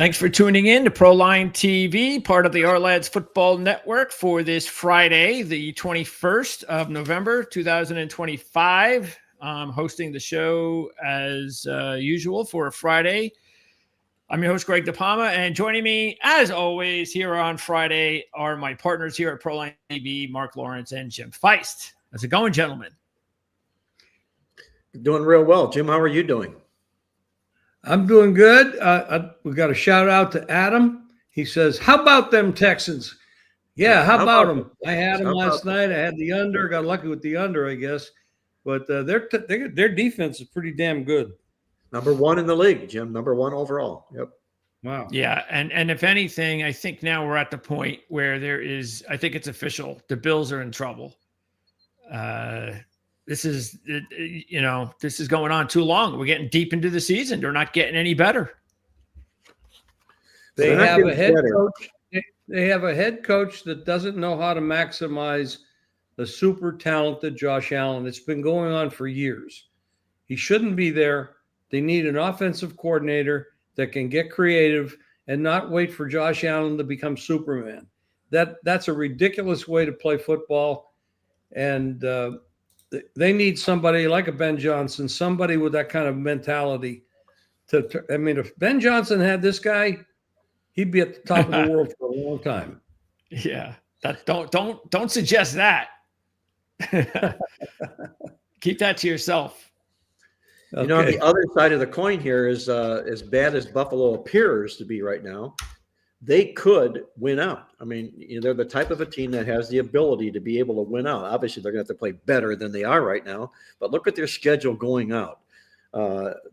Thanks for tuning in to Proline TV, part of the Our Lads Football Network, for this Friday, the 21st of November, 2025. I'm hosting the show as usual for a Friday. I'm your host, Greg DePalma, and joining me, as always, here on Friday are my partners here at Proline TV, Mark Lawrence and Jim Feist. How's it going, gentlemen? Doing real well. Jim, how are you doing? I'm doing good. We got a shout out to Adam. He says, how about them Texans? Yeah, how about them? I had them last night. I had the under. Got lucky with the under, I guess. But their defense is pretty damn good. Number one in the league, Jim. Number one overall. Yep. Wow. Yeah, and if anything, I think now we're at the point where I think it's official. The Bills are in trouble. This is going on too long. We're getting deep into the season. They're not getting any better. They have a head coach. They have a head coach that doesn't know how to maximize the super talented Josh Allen. It's been going on for years. He shouldn't be there. They need an offensive coordinator that can get creative and not wait for Josh Allen to become Superman. That's a ridiculous way to play football. And they need somebody like a Ben Johnson, somebody with that kind of mentality. If Ben Johnson had this guy, he'd be at the top of the world for a long time. Yeah, don't suggest that. Keep that to yourself. Okay. You know, the other side of the coin here is as bad as Buffalo appears to be right now, they could win out. I mean, they're the type of a team that has the ability to be able to win out. Obviously, they're going to have to play better than they are right now. But look at their schedule going out.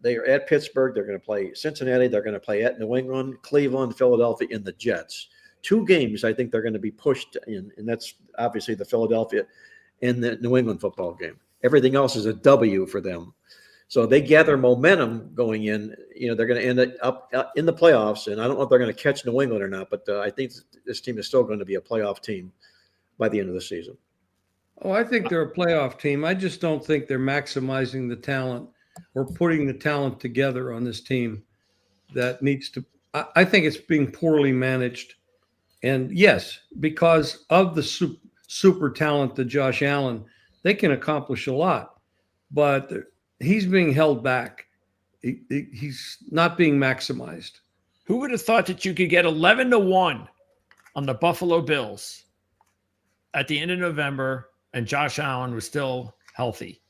They are at Pittsburgh. They're going to play Cincinnati. They're going to play at New England, Cleveland, Philadelphia, and the Jets. 2 games I think they're going to be pushed in, and that's obviously the Philadelphia and the New England football game. Everything else is a W for them. So they gather momentum going in. They're going to end up in the playoffs, and I don't know if they're going to catch New England or not, but I think this team is still going to be a playoff team by the end of the season. Oh, I think they're a playoff team. I just don't think they're maximizing the talent or putting the talent together on this team that needs to – I think it's being poorly managed. And, yes, because of the super talented Josh Allen, they can accomplish a lot. But he's being held back. He's not being maximized. Who would have thought that you could get 11-1 on the Buffalo Bills at the end of November and Josh Allen was still healthy?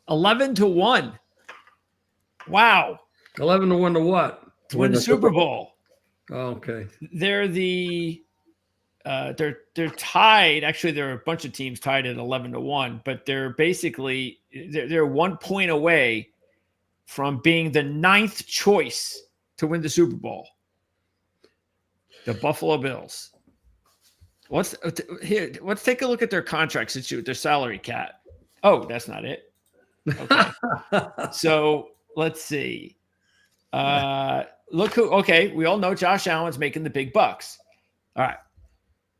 11-1. Wow. 11-1 to what? To win the Super Bowl. Oh, okay. They're tied. Actually, there are a bunch of teams tied at 11-1, but they're 1 point away from being the 9th choice to win the Super Bowl. The Buffalo Bills. Let's take a look at their contracts and see what their salary cap. Oh, that's not it. Okay. So let's see. Look who. Okay, we all know Josh Allen's making the big bucks. All right.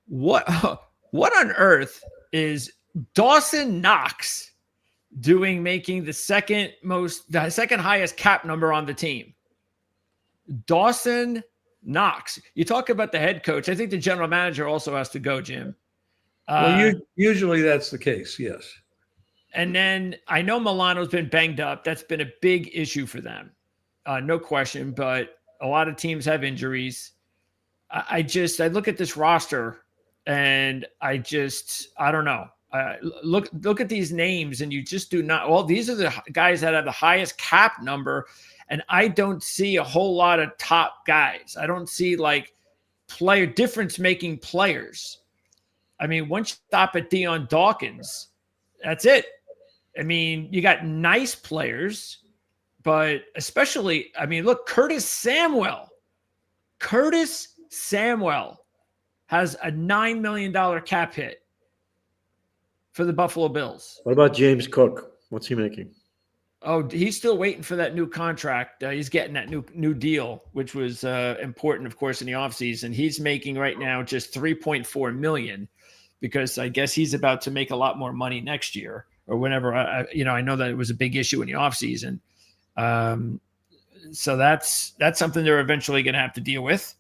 What on earth is Dawson Knox doing, making the second highest cap number on the team? Dawson Knox. You talk about the head coach. I think the general manager also has to go, Jim. Usually that's the case, yes. And then I know Milano's been banged up. That's been a big issue for them. No question, but a lot of teams have injuries. I look at this roster and I don't know. Look at these names and you just do not. Well, these are the guys that have the highest cap number, and I don't see a whole lot of top guys. I don't see like difference-making players. I mean, once you stop at Deion Dawkins, that's it. I mean, you got nice players, but especially, I mean, look, Curtis Samuel has a $9 million cap hit for the Buffalo Bills. What about James Cook? What's he making? Oh, he's still waiting for that new contract. He's getting that new deal, which was important, of course, in the offseason. He's making right now just $3.4 million because I guess he's about to make a lot more money next year or whenever. I know that it was a big issue in the offseason. So that's something they're eventually going to have to deal with.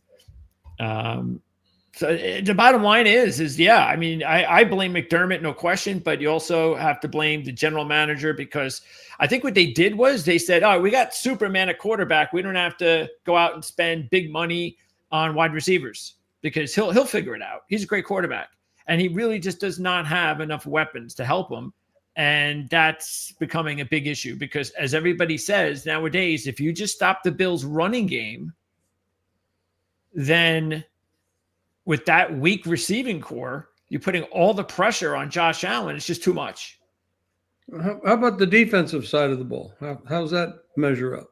So the bottom line is yeah, I mean, I blame McDermott, no question, but you also have to blame the general manager, because I think what they did was they said, oh, we got Superman at quarterback. We don't have to go out and spend big money on wide receivers because he'll figure it out. He's a great quarterback. And he really just does not have enough weapons to help him. And that's becoming a big issue because, as everybody says nowadays, if you just stop the Bills' running game, then with that weak receiving core, you're putting all the pressure on Josh Allen. It's just too much. How about the defensive side of the ball? How's that measure up?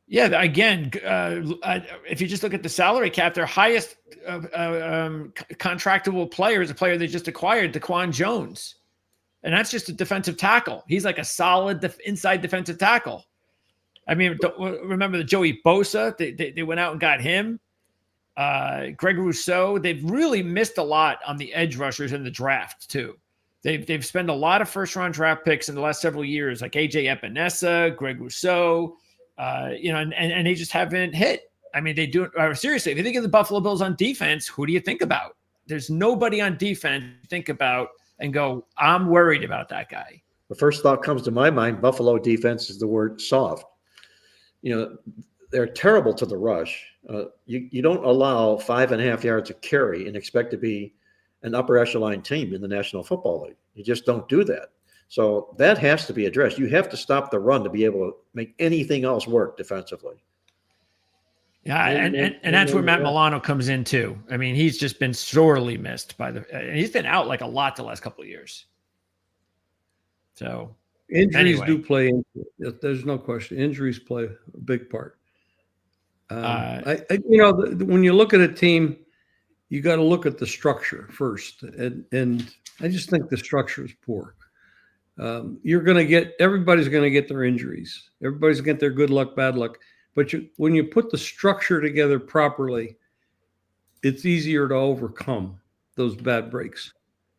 Yeah, again, if you just look at the salary cap, their highest contractable player is a player they just acquired, Daquan Jones. And that's just a defensive tackle. He's like a solid inside defensive tackle. I mean, remember the Joey Bosa? They went out and got him. Greg Rousseau. They've really missed a lot on the edge rushers in the draft too. They've spent a lot of first-round draft picks in the last several years, like AJ Epinesa, Greg Rousseau, and they just haven't hit. I mean, they do. Seriously, if you think of the Buffalo Bills on defense, who do you think about? There's nobody on defense to think about and go, I'm worried about that guy. The first thought comes to my mind, Buffalo defense, is the word soft. They're terrible to the rush. You don't allow 5.5 yards of carry and expect to be an upper echelon team in the National Football League. You just don't do that. So that has to be addressed. You have to stop the run to be able to make anything else work defensively. Yeah, and that's where Matt Milano comes in too. I mean, he's just been sorely missed and he's been out like a lot the last couple of years. So injuries do play into it. There's no question. Injuries play a big part. When you look at a team, you got to look at the structure first, and I just think the structure is poor. Everybody's going to get their injuries. Everybody's going to get their good luck, bad luck. But when you put the structure together properly, it's easier to overcome those bad breaks.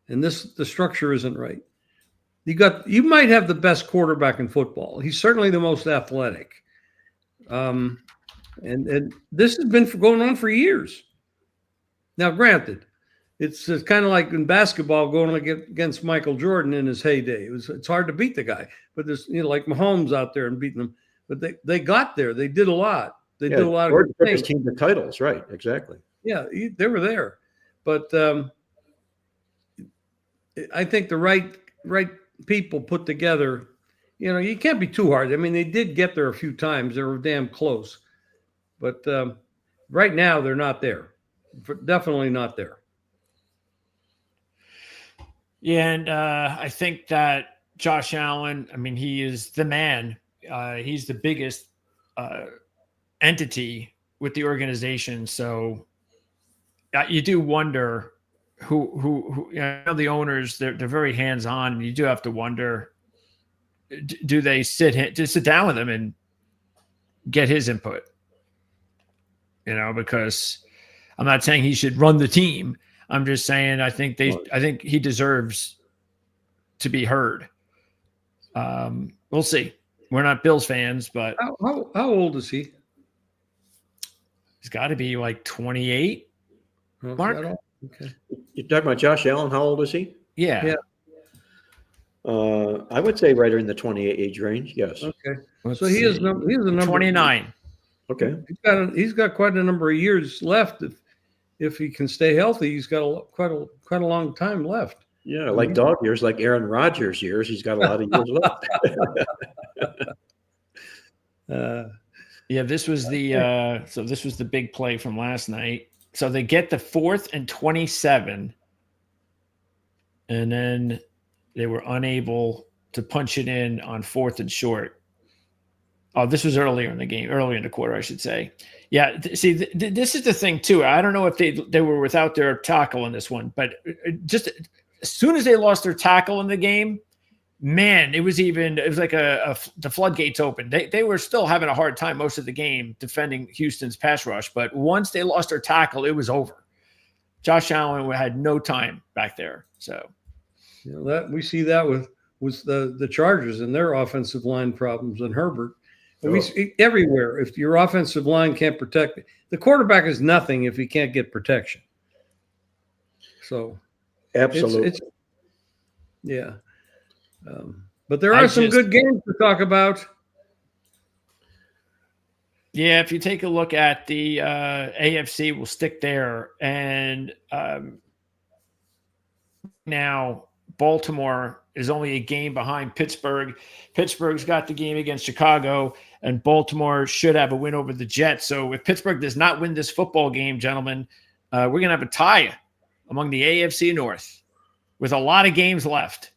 And the structure isn't right. You might have the best quarterback in football. He's certainly the most athletic. And this has been going on for years. Now, granted, it's kind of like in basketball going against Michael Jordan in his heyday. It's hard to beat the guy, but there's like Mahomes out there and beating them. But they got there. They did a lot. They did a lot of things. Team the titles, right? Exactly. Yeah, they were there, but I think the right people put together. You can't be too hard. I mean, they did get there a few times. They were damn close, but right now they're not there. Definitely not there. Yeah, and I think that Josh Allen, I mean, he is the man. He's the biggest entity with the organization. So you do wonder who the owners, they're very hands-on. And you do have to wonder, do they sit down with him and get his input? Because I'm not saying he should run the team. I'm just saying I think he deserves to be heard. We'll see. We're not Bills fans, but how old is he? He's got to be like 28. Mark, okay. You're talking about Josh Allen. How old is he? Yeah. I would say right in the 28 age range. Yes. Okay. So he is a number 29. Okay. He's got quite a number of years left. If he can stay healthy, he's got quite a long time left. Yeah, like dog years, like Aaron Rodgers years. He's got a lot of years left. This was the big play from last night. So they get the 4th and 27, and then they were unable to punch it in on 4th and short. Oh, this was earlier in the quarter, I should say. Yeah, see, this is the thing too. I don't know if they were without their tackle in this one, but just as soon as they lost their tackle in the game, man, it was like the floodgates opened. They were still having a hard time most of the game defending Houston's pass rush, but once they lost their tackle, it was over. Josh Allen had no time back there. So, that we see that with the Chargers and their offensive line problems and Herbert. Everywhere. If your offensive line can't protect it, the quarterback is nothing if he can't get protection. So, absolutely, yeah. But there are some good games to talk about. Yeah, if you take a look at the AFC, we'll stick there. And now Baltimore is only a game behind Pittsburgh. Pittsburgh's got the game against Chicago, and Baltimore should have a win over the Jets. So if Pittsburgh does not win this football game, gentlemen, we're going to have a tie among the AFC North with a lot of games left.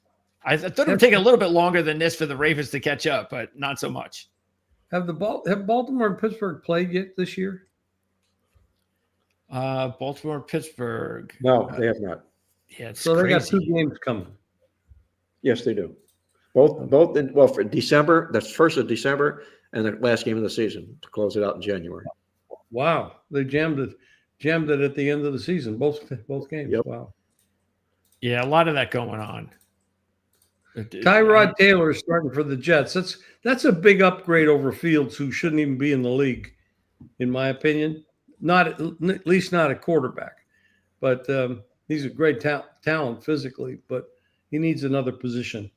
I thought it would take a little bit longer than this for the Ravens to catch up, but not so much. Have Baltimore and Pittsburgh played yet this year? Baltimore and Pittsburgh. No, they have not. Yeah, so crazy. They got 2 games coming. Yes, they do. Both for December, that's 1st of December, and the last game of the season to close it out in January. Wow, they jammed it at the end of the season, both games. Yep. Wow. Yeah, a lot of that going on. Tyrod Taylor is starting for the Jets. That's a big upgrade over Fields, who shouldn't even be in the league, in my opinion. At least not a quarterback. But he's a great talent physically, but he needs another position.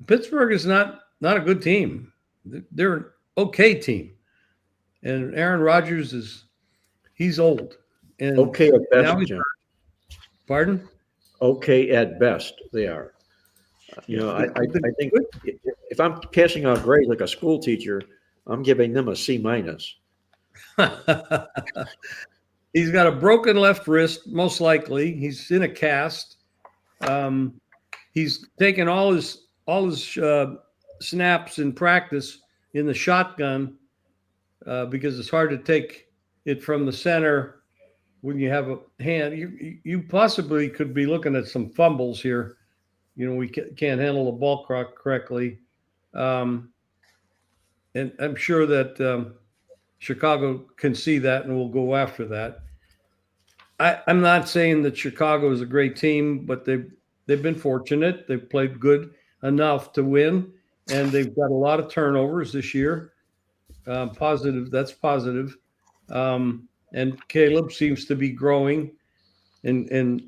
Pittsburgh is not a good team. They're an okay team, and Aaron Rodgers he's old. And okay at best, Jim. Pardon? Okay at best, they are. I think if I'm passing out grades like a school teacher, I'm giving them a C-. He's got a broken left wrist, most likely. He's in a cast. He's taken all his snaps in practice in the shotgun because it's hard to take it from the center when you have a hand. You possibly could be looking at some fumbles here. We can't handle the ball correctly. And I'm sure that Chicago can see that and will go after that. I'm not saying that Chicago is a great team, but they've been fortunate. They've played good enough to win, and they've got a lot of turnovers this year. Positive. That's positive. And Caleb seems to be growing, and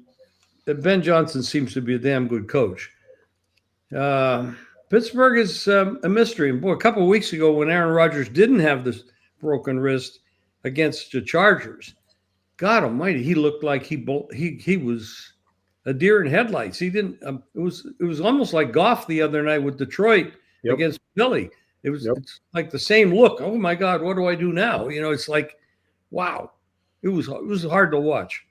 Ben Johnson seems to be a damn good coach. Pittsburgh is a mystery. And boy, a couple of weeks ago when Aaron Rodgers didn't have this broken wrist against the Chargers, God Almighty, he looked like he was a deer in headlights. He didn't. It was almost like Goff the other night with Detroit against Philly. It's like the same look. Oh my God, what do I do now? It's like, wow, it was hard to watch.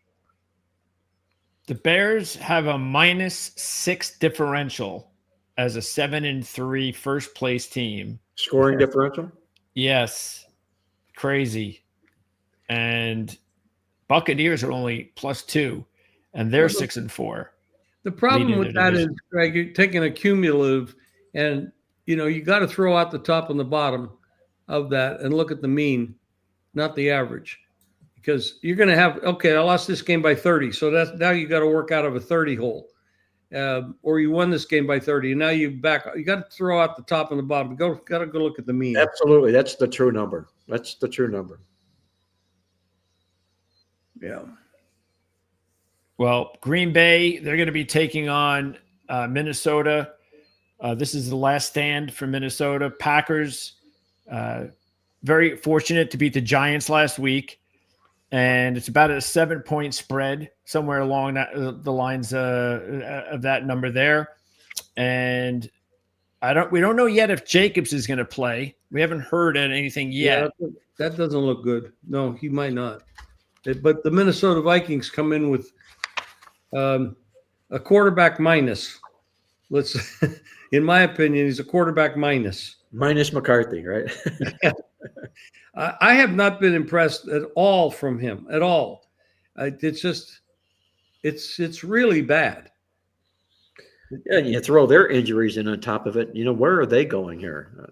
The Bears have a -6 differential as a 7-3 first place team. Scoring differential? Yes. Crazy. And Buccaneers are only +2, and they're 6-4. The problem with that is, Greg, you're taking a cumulative, and you got to throw out the top and the bottom of that and look at the mean, not the average. Because you're going to have, okay, I lost this game by 30. So now you got to work out of a 30 hole. Or you won this game by 30. And now you got to throw out the top and the bottom. Got to go look at the mean. Absolutely. That's the true number. Yeah. Well, Green Bay, they're going to be taking on Minnesota. This is the last stand for Minnesota. Packers, very fortunate to beat the Giants last week. And it's about a 7-point spread, somewhere along the lines of that number there. And we don't know yet if Jacobs is going to play. We haven't heard anything yet. Yeah, that doesn't look good. No, he might not. But the Minnesota Vikings come in with a quarterback minus. In my opinion, he's a quarterback minus. Minus McCarthy, right? I have not been impressed at all from him at all. It's really bad. Yeah, you throw their injuries in on top of it. Where are they going here?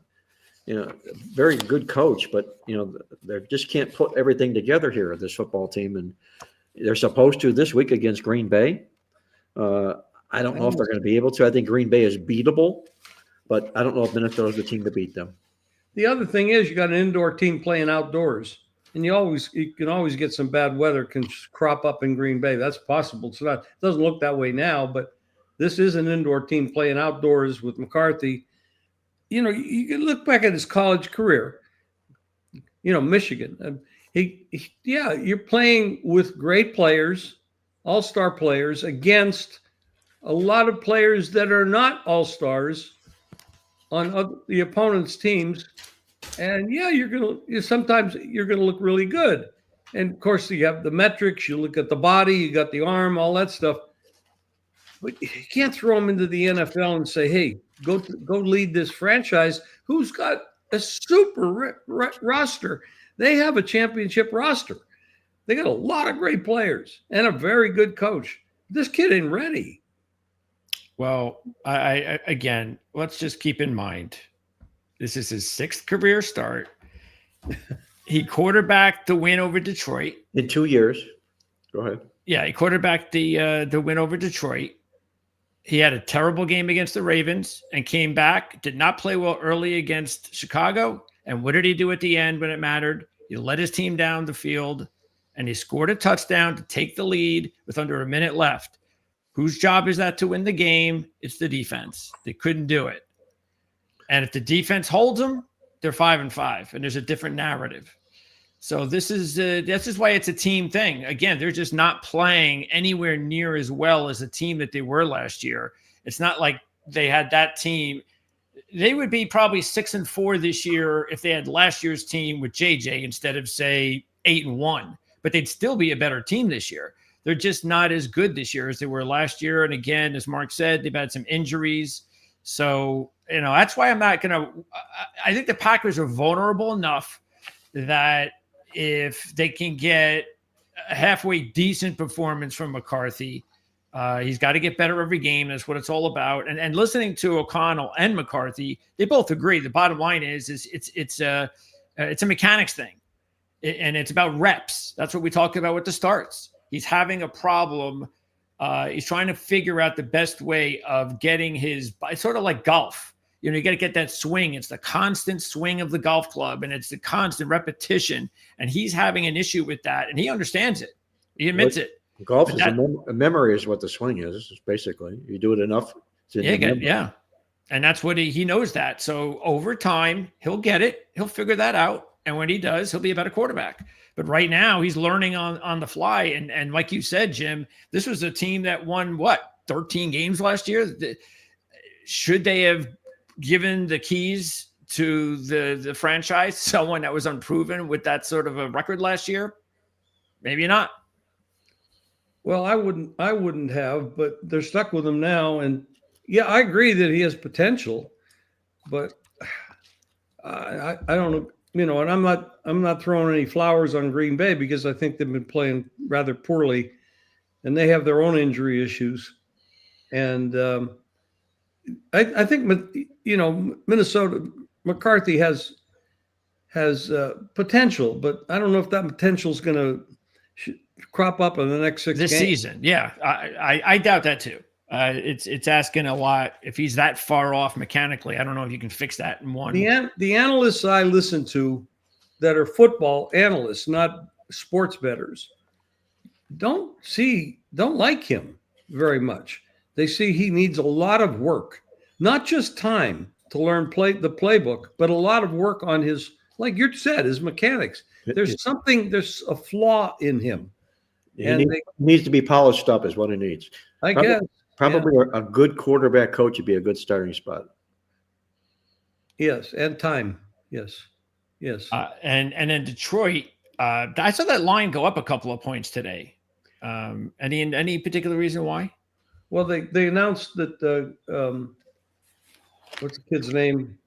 Very good coach, but they just can't put everything together here. This football team, and they're supposed to this week against Green Bay. I don't know if they're going to be able to. I think Green Bay is beatable, but I don't know if Minnesota's the team to beat them. the other thing is you got an indoor team playing outdoors, and you can always get some bad weather can crop up in Green Bay. That's possible. So it doesn't look that way now, but this is an indoor team playing outdoors with McCarthy. You can look back at his college career. Michigan. You're playing with great players, all-star players, against a lot of players that are not all-stars on the opponent's teams. And sometimes you're gonna look really good. And of course, you have the metrics. You look at the body, you got the arm, all that stuff. But you can't throw them into the NFL and say, "Hey, go lead this franchise." Who's got a super roster? They have a championship roster. They got a lot of great players and a very good coach. This kid ain't ready. Well, I again, let's just keep in mind, this is his 6th career start. He quarterbacked the win over Detroit in 2 years. Go ahead. Yeah, he quarterbacked the win over Detroit. He had a terrible game against the Ravens and came back, did not play well early against Chicago. And what did he do at the end when it mattered? He led his team down the field and he scored a touchdown to take the lead with under a minute left. Whose job is that to win the game? It's the defense. They couldn't do it. And if the defense holds them, they're 5-5, and there's a different narrative. So this is why it's a team thing. Again, they're just not playing anywhere near as well as the team that they were last year. It's not like they had that team. They would be probably 6-4 this year if they had last year's team with JJ instead of, say, 8-1. But they'd still be a better team this year. They're just not as good this year as they were last year. And again, as Mark said, they've had some injuries. So, that's why I'm not going to – I think the Packers are vulnerable enough that if they can get a halfway decent performance from McCarthy, he's got to get better every game. That's what it's all about. And listening to O'Connell and McCarthy, they both agree. The bottom line is it's a mechanics thing, and it's about reps. That's what we talked about with the starts. He's having a problem. He's trying to figure out the best way of getting it's sort of like golf. You got to get that swing. It's the constant swing of the golf club, and it's the constant repetition. And he's having an issue with that, and he understands it. He admits it. Golf is a memory is what the swing is, basically. You do it enough. Yeah. And that's what he knows that. So over time, he'll get it. He'll figure that out. And when he does, he'll be a better quarterback. But right now, he's learning on the fly. And like you said, Jim, this was a team that won, 13 games last year? Should they have given the keys to the franchise, someone that was unproven with that sort of a record last year? Maybe not. Well, I wouldn't have, but they're stuck with him now. And yeah, I agree that he has potential, but I don't know. And I'm not throwing any flowers on Green Bay because I think they've been playing rather poorly, and they have their own injury issues. And I think Minnesota McCarthy has potential, but I don't know if that potential is going to crop up in the next 6 games. This season. Yeah, I doubt that too. It's asking a lot. If he's that far off mechanically, I don't know if you can fix that in one. The analysts I listen to that are football analysts, not sports bettors, don't like him very much. They see he needs a lot of work, not just time to learn the playbook, but a lot of work on his, like you said, his mechanics. There's a flaw in him. He needs to be polished up is what he needs. I guess. Probably a good quarterback coach would be a good starting spot. Yes, and time. Yes. And then Detroit, I saw that line go up a couple of points today. Any particular reason why? Well, they announced that what's the kid's name?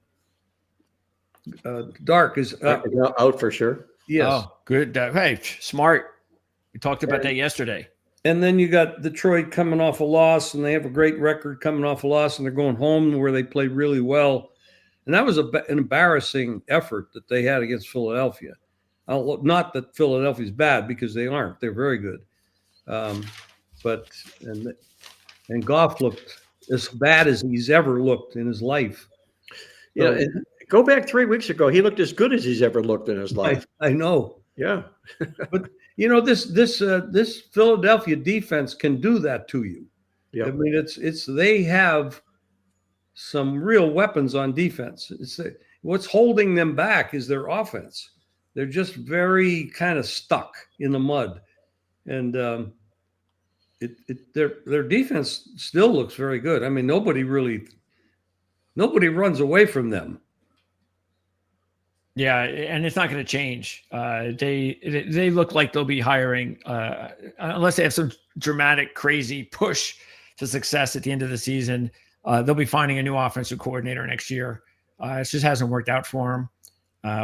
Dark is out for sure. Yes. Oh, good. Hey, smart. We talked about that yesterday. And then you got Detroit coming off a loss, and they have a great record coming off a loss, and they're going home where they played really well. And that was an embarrassing effort that they had against Philadelphia. Not that Philadelphia's bad, because they aren't. They're very good. But Goff looked as bad as he's ever looked in his life. Yeah, Go back 3 weeks ago. He looked as good as he's ever looked in his life. I know. Yeah. But this Philadelphia defense can do that to you. Yep. I mean, they have some real weapons on defense. What's holding them back is their offense. They're just very kind of stuck in the mud, and their defense still looks very good. I mean, nobody runs away from them. Yeah, and it's not going to change. They look like they'll be hiring, unless they have some dramatic, crazy push to success at the end of the season. They'll be finding a new offensive coordinator next year. It just hasn't worked out for them.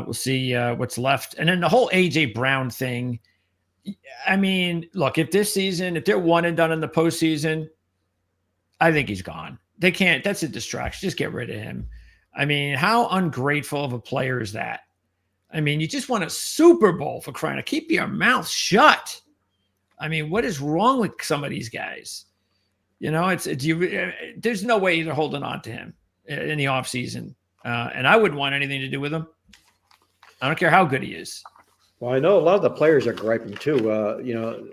We'll see what's left. And then the whole AJ Brown thing. I mean, look, if they're one and done in the postseason, I think he's gone. They can't. That's a distraction. Just get rid of him. I mean, how ungrateful of a player is that? I mean, you just won a Super Bowl, for crying out. Keep your mouth shut. I mean, what is wrong with some of these guys? You know, there's no way they're holding on to him in the offseason. And I wouldn't want anything to do with him. I don't care how good he is. Well, I know a lot of the players are griping too.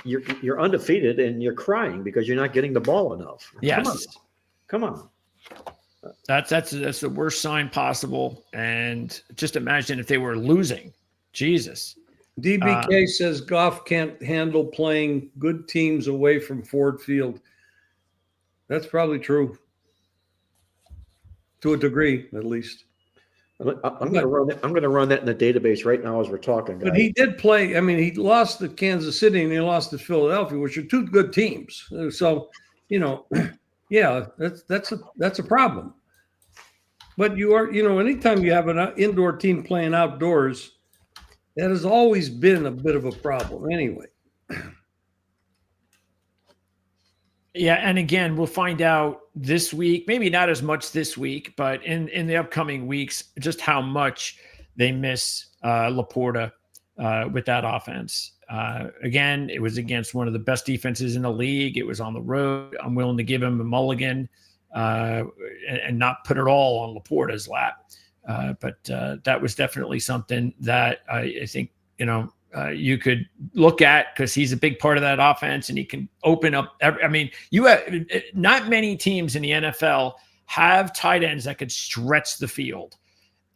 You're undefeated and you're crying because you're not getting the ball enough. Yes. Come on. That's the worst sign possible. And just imagine if they were losing. Jesus. DBK says Goff can't handle playing good teams away from Ford Field. That's probably true. To a degree, at least. I'm going to run that in the database right now as we're talking, guys. But he did play. I mean, he lost to Kansas City and he lost to Philadelphia, which are two good teams. So, yeah, that's a problem. But anytime you have an indoor team playing outdoors, that has always been a bit of a problem anyway. Yeah, and again, we'll find out this week, maybe not as much this week, but in the upcoming weeks, just how much they miss Laporta with that offense. Again, it was against one of the best defenses in the league. It was on the road. I'm willing to give him a mulligan and not put it all on Laporta's lap. But that was definitely something that I think, you could look at because he's a big part of that offense and he can open up. You have not many teams in the NFL have tight ends that could stretch the field.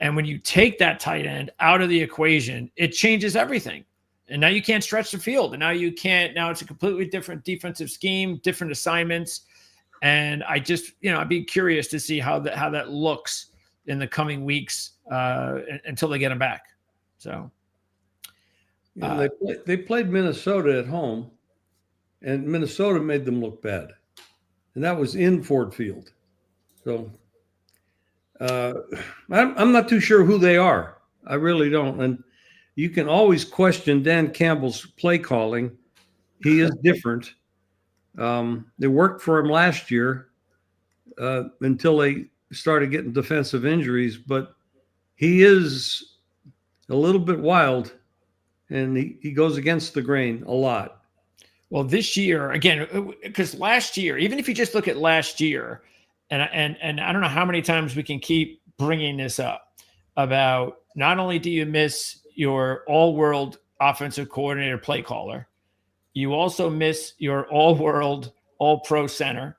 And when you take that tight end out of the equation, it changes everything. And now you can't stretch the field. And now you can't. Now it's a completely different defensive scheme, different assignments. And I just, I'd be curious to see how that looks in the coming weeks until they get him back. So. They played Minnesota at home, and Minnesota made them look bad. And that was in Ford Field. So I'm not too sure who they are. I really don't. And you can always question Dan Campbell's play calling. He is different. They worked for him last year until they started getting defensive injuries, but he is a little bit wild. And he goes against the grain a lot. Well, this year, again, because last year, even if you just look at last year, and I don't know how many times we can keep bringing this up about not only do you miss your all-world offensive coordinator play caller, you also miss your all-world, all-pro center.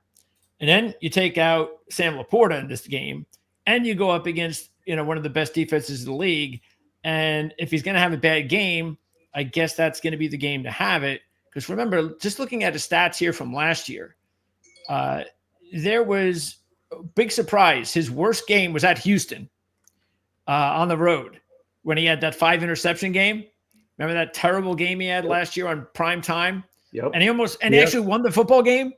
And then you take out Sam Laporta in this game, and you go up against one of the best defenses in the league. And if he's going to have a bad game, I guess that's going to be the game to have it. Because remember, just looking at the stats here from last year, there was a big surprise. His worst game was at Houston on the road when he had that 5 interception game. Remember that terrible game he had last year on prime time? Yep. And he actually won the football game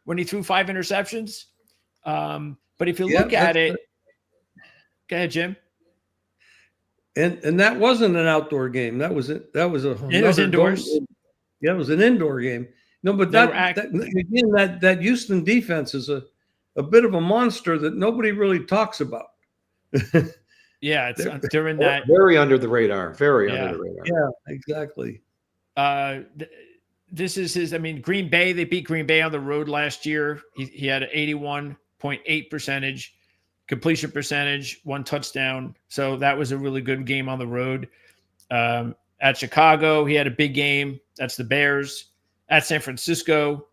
when he threw 5 interceptions. But if you look at it, go ahead, Jim. And that wasn't an outdoor game. That was it. It was indoors. Yeah, it was an indoor game. No, but that Houston defense is a bit of a monster that nobody really talks about. Yeah, it's during that very under the radar. Under the radar. Yeah, exactly. This is his. Green Bay. They beat Green Bay on the road last year. He had an 81.8 percentage. completion percentage, 1 touchdown. So that was a really good game on the road. At Chicago, he had a big game. That's the Bears. At San Francisco,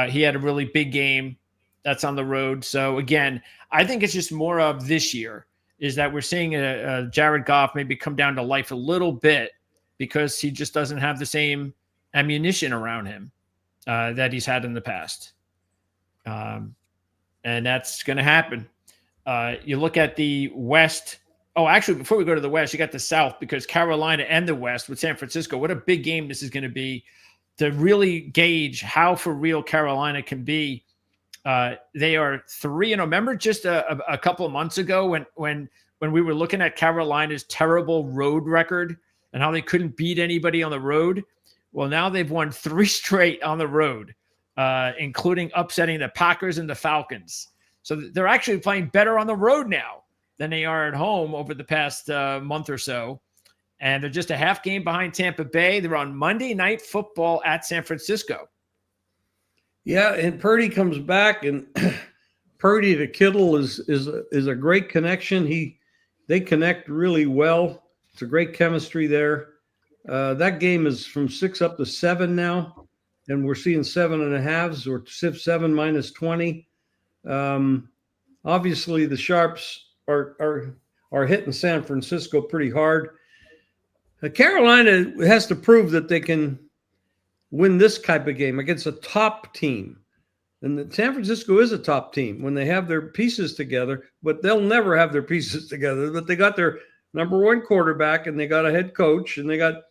he had a really big game. That's on the road. So again, I think it's just more of this year is that we're seeing a Jared Goff maybe come down to life a little bit because he just doesn't have the same ammunition around him that he's had in the past. And that's going to happen. You look at the West. Oh, actually, before we go to the West, you got the South because Carolina and the West with San Francisco. What a big game this is going to be to really gauge how for real Carolina can be. They are 3-0. Remember just a couple of months ago when we were looking at Carolina's terrible road record and how they couldn't beat anybody on the road? Well, now they've won 3 straight on the road, including upsetting the Packers and the Falcons. So they're actually playing better on the road now than they are at home over the past month or so. And they're just a half game behind Tampa Bay. They're on Monday Night Football at San Francisco. Yeah, and Purdy comes back, and Purdy to Kittle is a great connection. They connect really well. It's a great chemistry there. That game is from 6 up to 7 now, and we're seeing 7.5s or 7 minus 20. Obviously, the Sharps are hitting San Francisco pretty hard. Carolina has to prove that they can win this type of game against a top team. And San Francisco is a top team when they have their pieces together, but they'll never have their pieces together. But they got their number 1 quarterback, and they got a head coach, and they got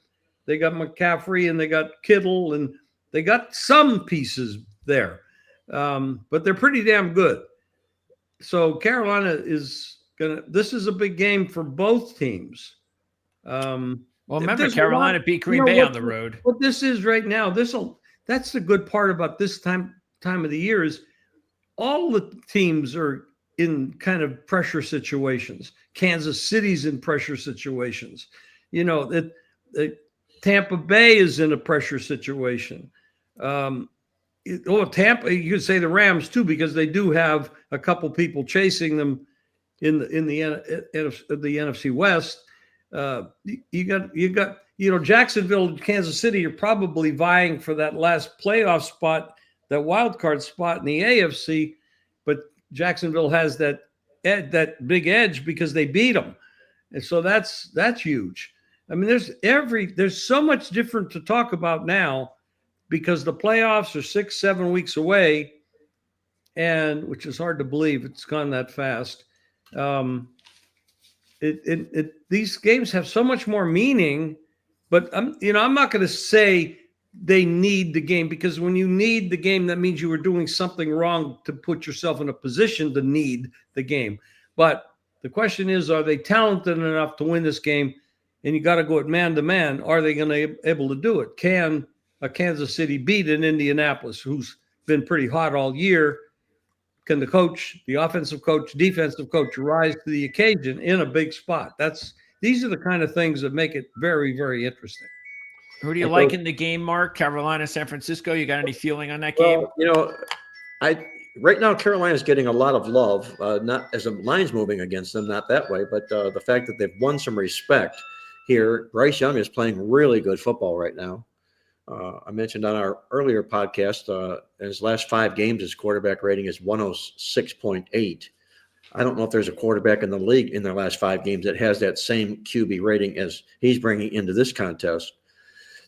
McCaffrey, and they got Kittle, and they got some pieces there. But they're pretty damn good. So Carolina this is a big game for both teams. Well, remember Carolina beat Green Bay on the road. What this is right now, that's the good part about this time of the year is all the teams are in kind of pressure situations. Kansas City's in pressure situations. Tampa Bay is in a pressure situation. Tampa, you could say the Rams too, because they do have a couple people chasing them in the NFC West. You got Jacksonville and Kansas City are probably vying for that last playoff spot, that wild card spot in the AFC, but Jacksonville has that big edge because they beat them, and so that's huge. I mean, there's so much different to talk about now because the playoffs are 6-7 weeks away, and which is hard to believe it's gone that fast. These games have so much more meaning, but I'm not going to say they need the game, because when you need the game, that means you were doing something wrong to put yourself in a position to need the game. But the question is, are they talented enough to win this game? And you got to go at man to man. Are they going to be able to do it? Can a Kansas City beat an Indianapolis who's been pretty hot all year? Can the coach, the offensive coach, defensive coach rise to the occasion in a big spot? These are the kind of things that make it very, very interesting. Who do you like in the game, Mark? Carolina, San Francisco? You got any feeling on that game? Right now Carolina's getting a lot of love, not as the line's moving against them, not that way, but the fact that they've won some respect here. Bryce Young is playing really good football right now. I mentioned on our earlier podcast, in his last 5 games, his quarterback rating is 106.8. I don't know if there's a quarterback in the league in their last 5 games that has that same QB rating as he's bringing into this contest.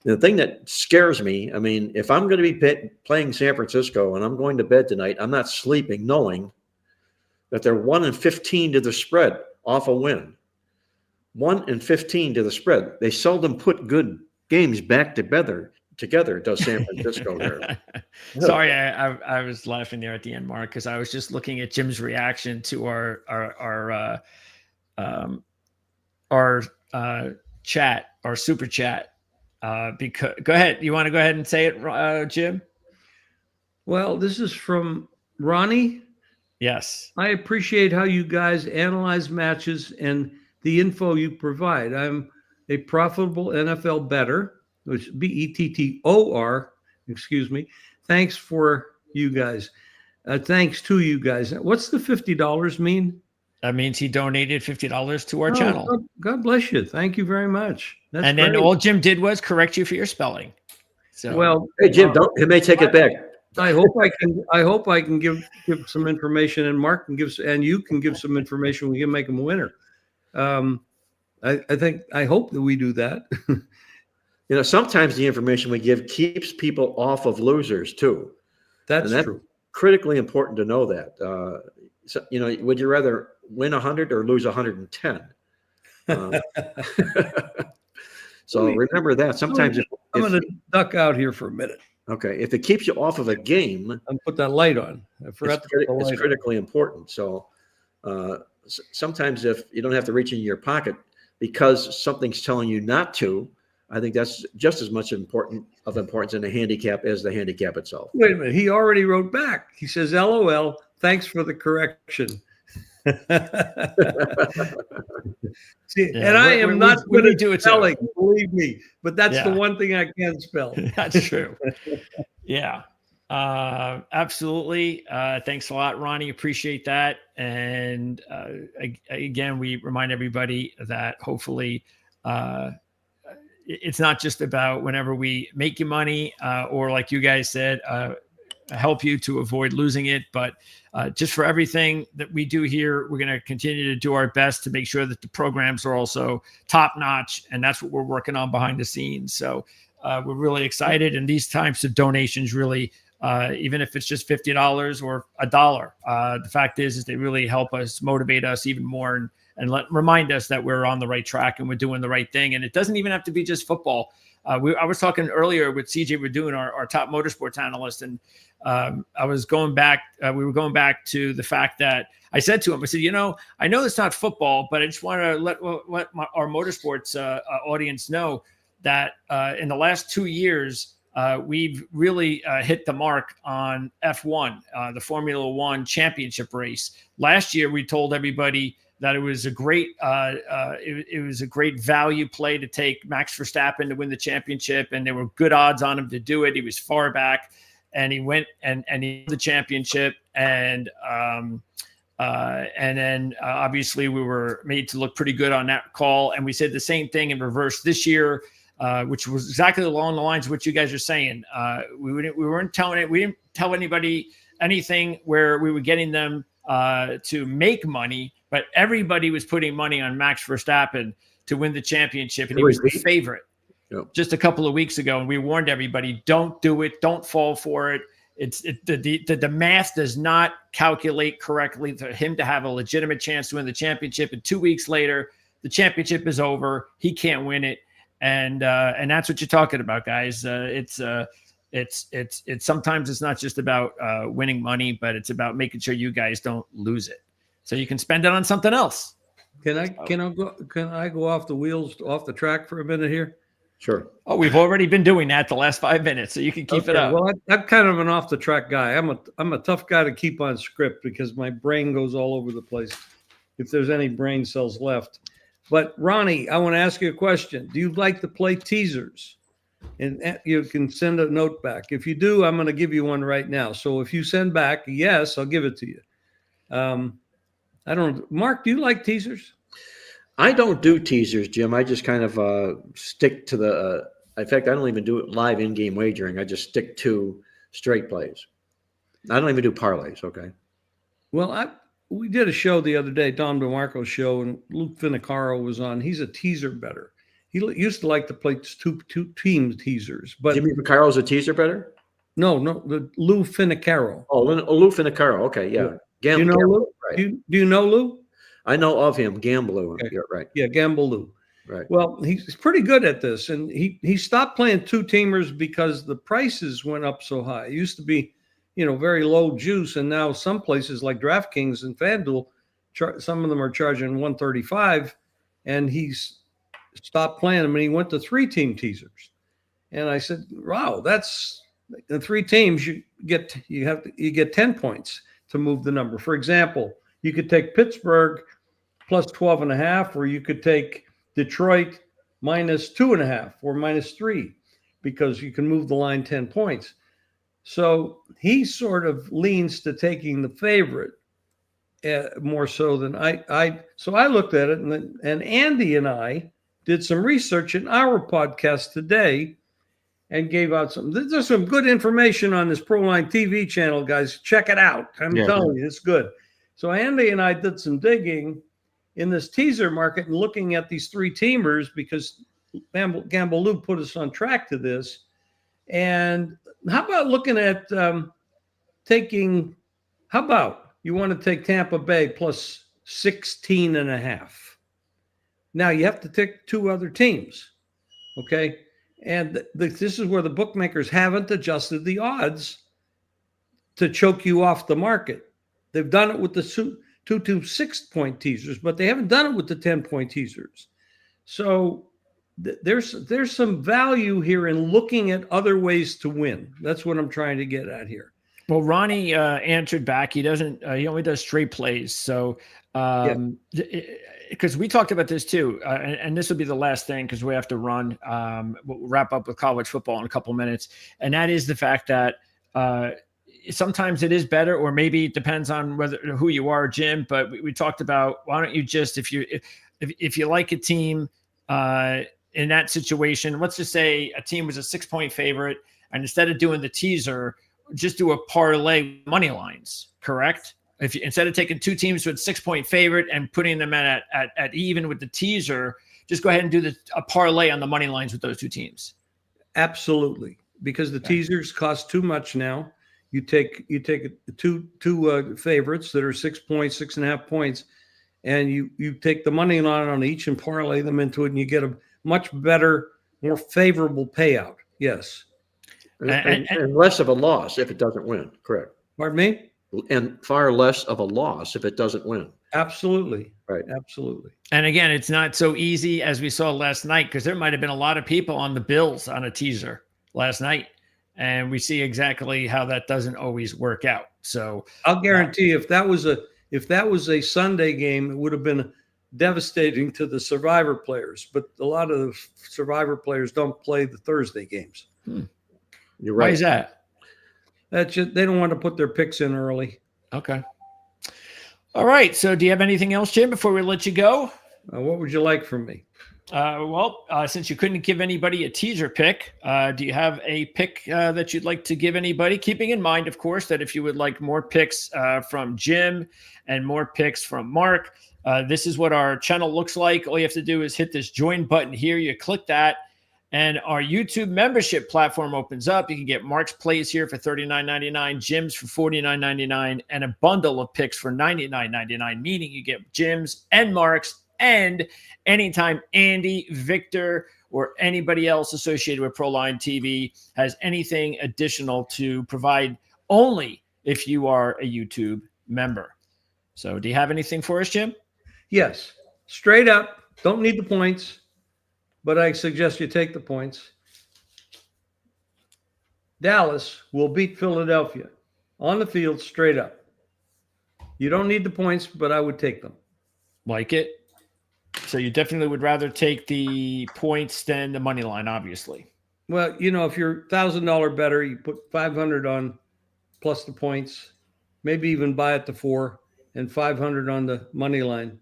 The thing that scares me, I mean, if I'm going to be playing San Francisco and I'm going to bed tonight, I'm not sleeping knowing that they're 1-15 to the spread off a win. 1-15 to the spread. They seldom put good games back together, does San Francisco there. Sorry, I was laughing there at the end, Mark, because I was just looking at Jim's reaction to our chat, our super chat. Because go ahead. You want to go ahead and say it, Jim? Well, this is from Ronnie. Yes. I appreciate how you guys analyze matches and the info you provide. I'm a profitable NFL bettor, which BETTOR, excuse me. Thanks for you guys. Thanks to you guys. What's the $50 mean? That means he donated $50 to our channel. God bless you. Thank you very much. That's and then great. all Jim did was correct you for your spelling. So, well, Hey, Jim, he may take it back. I hope I can give some information, and Mark can and you can give some information. We can make him a winner. I hope that we do that. Sometimes the information we give keeps people off of losers too. That's true. Critically important to know that. Would you rather win 100 or lose 110? So remember that. Sometimes I'm going to duck out here for a minute. Okay, if it keeps you off of a game, and put that light on. I forgot to put the light it's critically important. So sometimes if you don't have to reach in your pocket because something's telling you not to, I think that's just as much importance in a handicap as the handicap itself. Wait a minute. He already wrote back. He says, LOL, thanks for the correction. See, yeah, and I am not good at do it spelling, believe me, but that's the one thing I can spell. That's true. Yeah, absolutely. Thanks a lot, Ronnie. Appreciate that. And again, we remind everybody that hopefully it's not just about whenever we make you money or like you guys said, help you to avoid losing it, but just for everything that we do here, we're going to continue to do our best to make sure that the programs are also top notch, and that's what we're working on behind the scenes. So we're really excited, and these types of donations really, even if it's just $50 or $1, the fact is they really help us motivate us even more and remind us that we're on the right track and we're doing the right thing. And it doesn't even have to be just football. I was talking earlier with CJ, we're doing our top motorsports analyst, and I was going back. We were going back to the fact that I said to him, I said, I know it's not football, but I just want to let our motorsports audience know that in the last 2 years, we've really hit the mark on F1, the Formula One championship race. Last year, we told everybody that it was a great it was a great value play to take Max Verstappen to win the championship, and there were good odds on him to do it. He was far back, and he went and he won the championship, and then obviously we were made to look pretty good on that call, and we said the same thing in reverse this year, which was exactly along the lines of what you guys are saying. We weren't telling it. We didn't tell anybody anything where we were getting them to make money, but everybody was putting money on Max Verstappen to win the championship, and he was the favorite just a couple of weeks ago. And we warned everybody, don't do it, don't fall for it. The math does not calculate correctly for him to have a legitimate chance to win the championship. And 2 weeks later, the championship is over. He can't win it, and that's what you're talking about, guys. It's sometimes it's not just about winning money, but it's about making sure you guys don't lose it, so you can spend it on something else. Can I go off the track for a minute here? Sure. Oh, we've already been doing that the last 5 minutes, so you can keep it up. Well, I'm kind of an off the track guy. I'm a tough guy to keep on script because my brain goes all over the place, if there's any brain cells left. But Ronnie, I want to ask you a question. Do you like to play teasers? And you can send a note back. If you do, I'm going to give you one right now. So if you send back yes, I'll give it to you. I don't. Mark, do you like teasers? I don't do teasers, Jim. I just kind of stick to the. In fact, I don't even do it live in-game wagering. I just stick to straight plays. I don't even do parlays. Okay. Well, we did a show the other day, Don DeMarco's show, and Luke Finicaro was on. He's a teaser bettor. He used to like to play two team teasers, but Jimmy Piccaro's a teaser bettor? No, the Lou Finicaro. Oh, Lou Finicaro. Okay, yeah. Do you know Lou? Right. Do you know Lou? I know of him, Gamblou. Okay. Yeah, right. Yeah, Gamble Lou. Right. Well, he's pretty good at this, and he stopped playing two teamers because the prices went up so high. It used to be, very low juice, and now some places like DraftKings and FanDuel, some of them are charging $135, and he's stopped playing them, and he went to 3-team teasers. And I said, wow, that's the 3 teams you get 10 points to move the number. For example, you could take Pittsburgh plus 12.5, or you could take Detroit minus 2.5 or minus 3, because you can move the line 10 points. So he sort of leans to taking the favorite more so than I. So I looked at it, and Andy and I did some research in our podcast today and gave out there's some good information on this Proline TV channel, guys. Check it out. I'm telling you, it's good. So Andy and I did some digging in this teaser market and looking at these 3-teamers because Gamble Lou put us on track to this. And how about looking at how about you want to take Tampa Bay plus 16.5? Now you have to take 2 other teams. Okay. And this is where the bookmakers haven't adjusted the odds to choke you off the market. They've done it with the 2 to 6-point teasers, but they haven't done it with the 10-point teasers. So there's some value here in looking at other ways to win. That's what I'm trying to get at here. Well, Ronnie answered back. He doesn't. He only does straight plays. So, because we talked about this too, and this will be the last thing because we have to run. We'll wrap up with college football in a couple minutes, and that is the fact that sometimes it is better, or maybe it depends on who you are, Jim. But we talked about why don't you just if you like a team in that situation, let's just say a team was a 6-point favorite, and instead of doing the teaser, just do a parlay money lines, correct? If you, instead of taking 2 teams with 6-point favorite and putting them at even with the teaser, just go ahead and do a parlay on the money lines with those 2 teams. Absolutely, because the teasers cost too much now. You take two favorites that are 6 points, 6.5 points, and you take the money line on each and parlay them into it, and you get a much better, more favorable payout. Yes. And less of a loss if it doesn't win. Correct. Pardon me? And far less of a loss if it doesn't win. Absolutely. Right. Absolutely. And again, it's not so easy as we saw last night because there might have been a lot of people on the Bills on a teaser last night. And we see exactly how that doesn't always work out. So I'll guarantee if that was a Sunday game, it would have been devastating to the Survivor players. But a lot of the Survivor players don't play the Thursday games. You're right. Why is that? That's just, they don't want to put their picks in early. Okay. All right. So do you have anything else, Jim, before we let you go? What would you like from me? Since you couldn't give anybody a teaser pick, do you have a pick that you'd like to give anybody? Keeping in mind, of course, that if you would like more picks from Jim and more picks from Mark, this is what our channel looks like. All you have to do is hit this join button here. You click that, and our YouTube membership platform opens up. You can get Mark's plays here for $39.99, Jim's for $49.99, and a bundle of picks for $99.99, meaning you get Jim's and Mark's, and anytime Andy, Victor, or anybody else associated with Proline TV has anything additional to provide, only if you are a YouTube member. So do you have anything for us, Jim? Yes. Straight up. Don't need the points, but I suggest you take the points. Dallas will beat Philadelphia on the field straight up. You don't need the points, but I would take them. Like it. So you definitely would rather take the points than the money line, obviously. Well, you know, if you're $1,000 better, you put 500 on plus the points, maybe even buy it to 4 and 500 on the money line.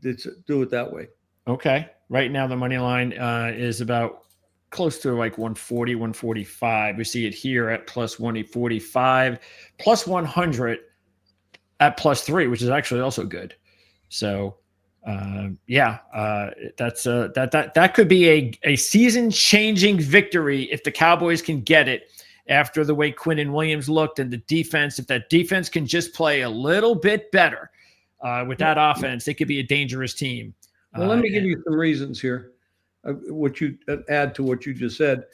Do it that way. Okay. Right now, the money line is about close to like 140, 145. We see it here at plus 145, plus 100 at plus 3, which is actually also good. So, that could be a season-changing victory if the Cowboys can get it after the way Quinn and Williams looked, and the defense. If that defense can just play a little bit better with that offense, they could be a dangerous team. Well, let me give you some reasons here. What you add to what you just said.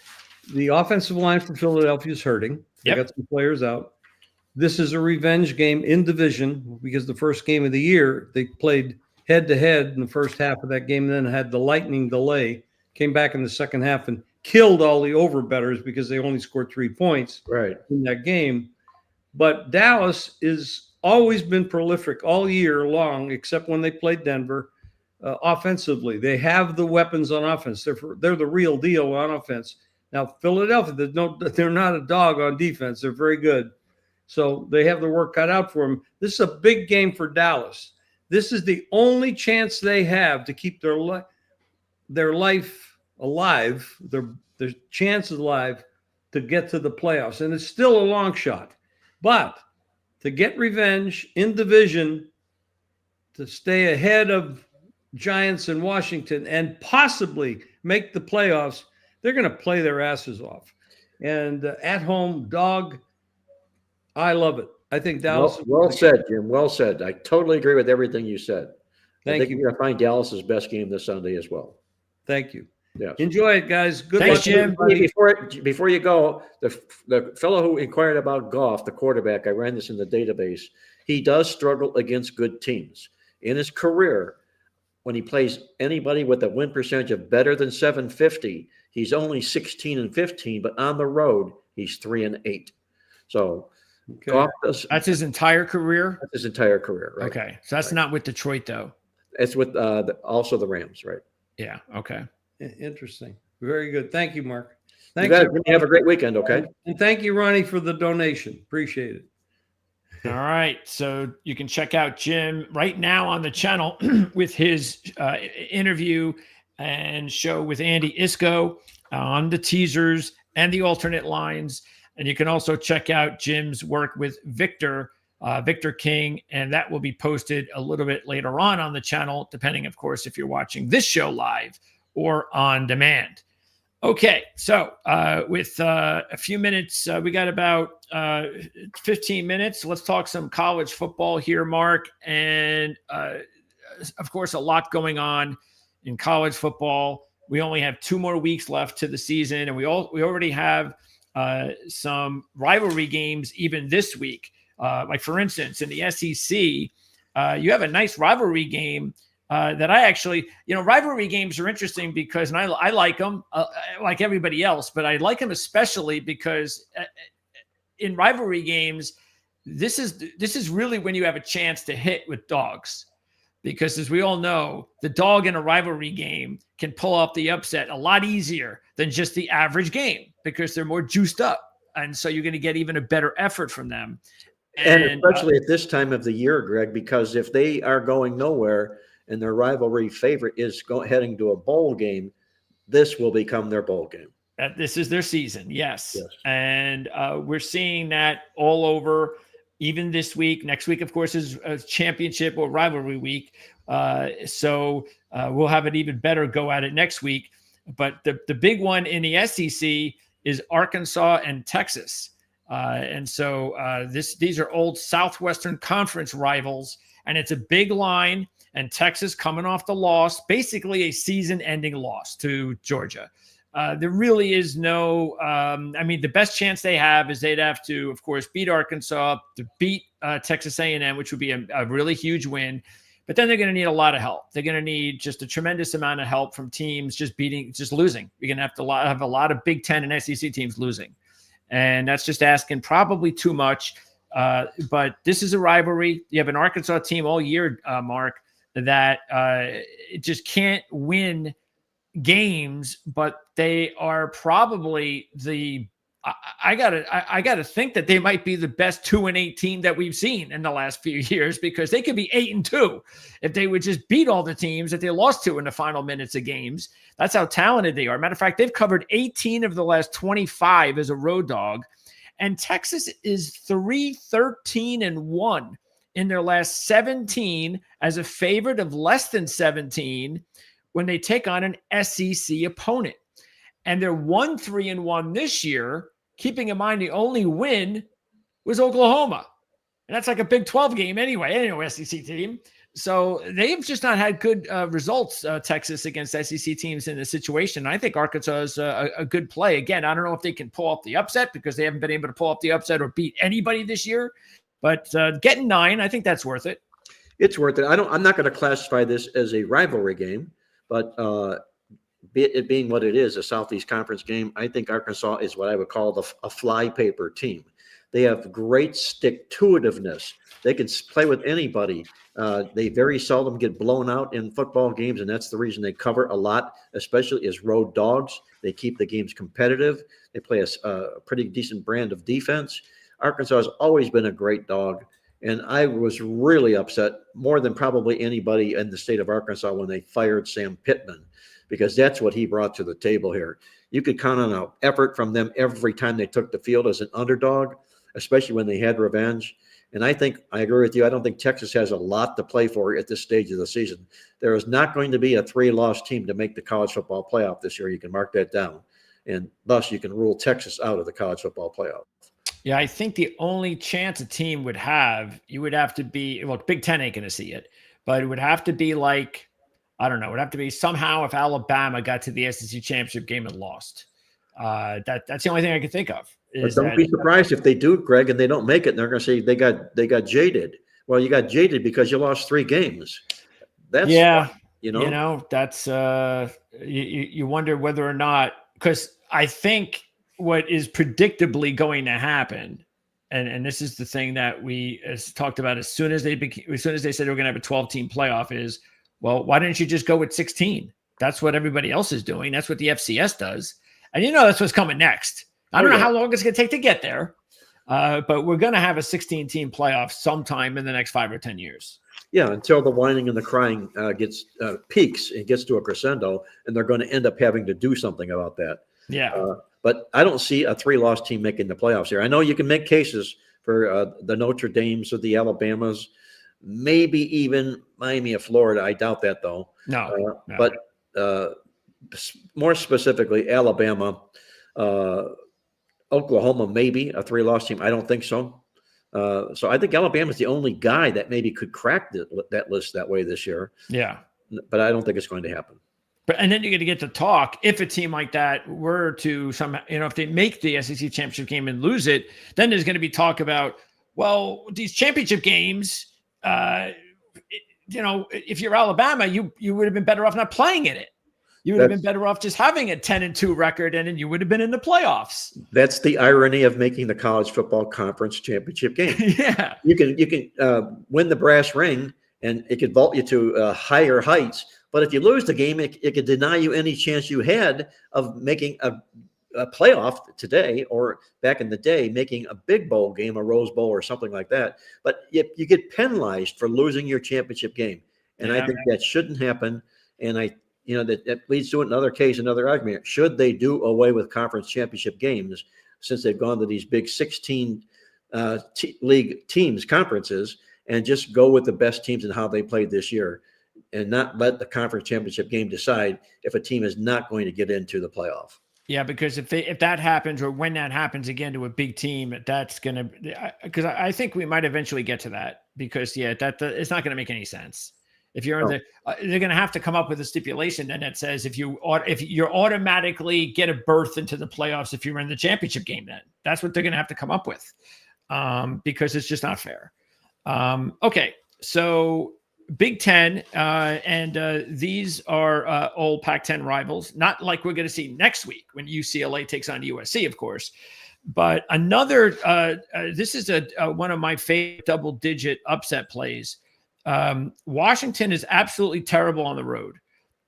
The offensive line for Philadelphia is hurting. They got some players out. This is a revenge game in division because the first game of the year they played head-to-head in the first half of that game, and then had the lightning delay, came back in the second half and killed all the over-bettors because they only scored 3 points in that game. But Dallas has always been prolific all year long, except when they played Denver. Offensively, they have the weapons on offense. They're the real deal on offense. Now, Philadelphia, they're not a dog on defense. They're very good. So they have their work cut out for them. This is a big game for Dallas. This is the only chance they have to keep their life alive, their chances alive to get to the playoffs. And it's still a long shot. But to get revenge in division, to stay ahead of Giants and Washington and possibly make the playoffs, they're going to play their asses off. And at home, dog, I love it. I think Dallas. Well said, Jim. Well said. I totally agree with everything you said. I think you. you're going to find Dallas's best game this Sunday as well. Thank you. Yeah. Enjoy it, guys. Good Thanks, luck, Jim. Before you go, the fellow who inquired about Goff, the quarterback, I ran this in the database. He does struggle against good teams. In his career, when he plays anybody with a win percentage of better than 750, he's only 16-15, but on the road, he's 3-8. So Goff that's his entire career? That's his entire career, right? Okay. So that's not with Detroit, though. It's with also the Rams, right? Yeah. Okay. Interesting. Very good. Thank you, Mark. Thanks. You have a great weekend, okay? And thank you, Ronnie, for the donation. Appreciate it. All right. So you can check out Jim right now on the channel with his interview and show with Andy Isco on the teasers and the alternate lines. And you can also check out Jim's work with Victor King, and that will be posted a little bit later on the channel, depending, of course, if you're watching this show live or on demand. Okay, so with a few minutes, we got about 15 minutes. Let's talk some college football here, Mark. And, of course, a lot going on in college football. We only have 2 more weeks left to the season, and we already have some rivalry games even this week. Like, for instance, in the SEC, you have a nice rivalry game that I actually, rivalry games are interesting because, and I like them like everybody else, but I like them especially because in rivalry games, this is really when you have a chance to hit with dogs. Because as we all know, the dog in a rivalry game can pull off the upset a lot easier than just the average game because they're more juiced up. And so you're going to get even a better effort from them. And especially at this time of the year, Greg, because if they are going nowhere and their rivalry favorite is heading to a bowl game, this will become their bowl game. This is their season, yes. And we're seeing that all over, even this week. Next week, of course, is a championship or rivalry week. So we'll have an even better go at it next week. But the big one in the SEC is Arkansas and Texas. And so these are old Southwestern Conference rivals, and it's a big line. And Texas coming off the loss, basically a season-ending loss to Georgia. There really is no the best chance they have is they'd have to, of course, beat Arkansas, to beat Texas A&M, which would be a really huge win. But then they're going to need a lot of help. They're going to need just a tremendous amount of help from teams just losing. You're going to have a lot of Big Ten and SEC teams losing. And that's just asking probably too much. But this is a rivalry. You have an Arkansas team all year, Mark, that just can't win games, but they are probably I gotta think that they might be the best 2-8 team that we've seen in the last few years, because they could be 8-2 if they would just beat all the teams that they lost to in the final minutes of games. That's how talented they are. Matter of fact, they've covered 18 of the last 25 as a road dog, and Texas is 3-13-1 in their last 17 as a favorite of less than 17 when they take on an SEC opponent. And they're 1-3-1 this year, keeping in mind the only win was Oklahoma. And that's like a Big 12 game anyway, SEC team. So they've just not had good results, Texas, against SEC teams in this situation. I think Arkansas is a good play. Again, I don't know if they can pull off the upset because they haven't been able to pull off the upset or beat anybody this year. But getting 9, I think that's worth it. It's worth it. I'm not going to classify this as a rivalry game, but it being what it is, a Southeast Conference game, I think Arkansas is what I would call a flypaper team. They have great stick-to-itiveness. They can play with anybody. They very seldom get blown out in football games, and that's the reason they cover a lot, especially as road dogs. They keep the games competitive. They play a pretty decent brand of defense. Arkansas has always been a great dog. And I was really upset, more than probably anybody in the state of Arkansas, when they fired Sam Pittman, because that's what he brought to the table here. You could count on an effort from them every time they took the field as an underdog, especially when they had revenge. And I agree with you. I don't think Texas has a lot to play for at this stage of the season. There is not going to be a 3-loss team to make the college football playoff this year. You can mark that down. And thus you can rule Texas out of the college football playoff. Yeah, I think the only chance a team would have, you would have to be, well, Big Ten ain't going to see it, but it would have to be like, I don't know, it would have to be somehow if Alabama got to the SEC championship game and lost. That's the only thing I can think of. But don't be surprised if they do, Greg, and they don't make it, and they're going to say they got jaded. Well, you got jaded because you lost 3 games. That's that's you wonder whether or not, because I think what is predictably going to happen, and this is the thing that we talked about as soon as they said they were going to have a 12-team playoff, is, well, why didn't you just go with 16? That's what everybody else is doing. That's what the FCS does. And that's what's coming next. I don't know how long it's going to take to get there, but we're going to have a 16-team playoff sometime in the next 5 or 10 years. Yeah, until the whining and the crying gets peaks and gets to a crescendo, and they're going to end up having to do something about that. Yeah. But I don't see a 3-loss team making the playoffs here. I know you can make cases for the Notre Dames or the Alabamas, maybe even Miami of Florida. I doubt that, though. No. But more specifically, Alabama, Oklahoma, maybe a 3-loss team. I don't think so. So I think Alabama's the only guy that maybe could crack that list that way this year. Yeah. But I don't think it's going to happen. And then you're going to get to talk, if a team like that were to if they make the SEC championship game and lose it, then there's going to be talk about, well, these championship games, if you're Alabama, you would have been better off not playing in it. You would have been better off just having a 10-2 record, and then you would have been in the playoffs. That's the irony of making the college football conference championship game. Yeah. You can win the brass ring, and it could vault you to higher heights. But if you lose the game, it could deny you any chance you had of making a playoff today, or back in the day, making a big bowl game, a Rose Bowl or something like that. But you get penalized for losing your championship game. And I think that shouldn't happen. And that leads to another case, another argument. Should they do away with conference championship games, since they've gone to these big 16 league teams, conferences, and just go with the best teams and how they played this year, and not let the conference championship game decide if a team is not going to get into the playoff? Yeah, because if that happens, or when that happens again to a big team, that's going to, because I think we might eventually get to that, because it's not going to make any sense. If you're they're going to have to come up with a stipulation then that says if you automatically get a berth into the playoffs if you're in the championship game, then that's what they're going to have to come up with, because it's just not fair. Okay, so Big Ten, and these are old Pac-10 rivals, not like we're going to see next week when UCLA takes on USC, of course. But another, this is one of my favorite double-digit upset plays. Washington is absolutely terrible on the road.